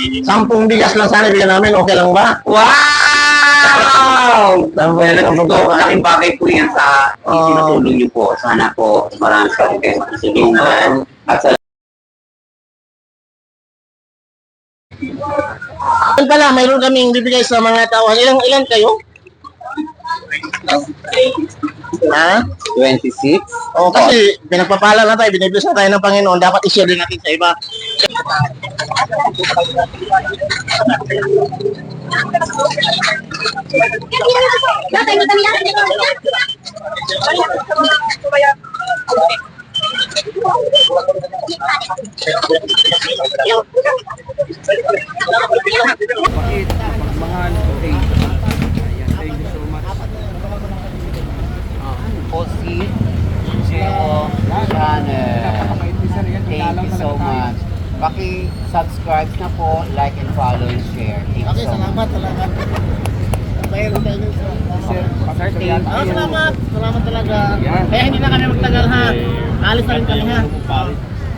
10 bigas lang sana bigyan namin, okay lang ba? Wow! Sabi na So, malaking bagay po yan sa isinutulong niyo po. Sana po marami pa rin kayo matulungan. At sa Ayun pala, mayroon kaming bibigay sa mga tao. Ilan kayo? Ha? 26. O kasi pinagpapala na tayo, binibless na tayo ng Panginoon, dapat i-share din natin sa iba. Bakit? Pagmahal. Okay. Ayan, thank you so much. Posi Geo Channel. Thank you so much. Paki-subscribe na po, like and follow and share. Thank you so much. Salamat. Mayroon tayo Sir, Salamat talaga. Yan. Kaya hindi na kami magtagal ha. Alis na rin kami ha.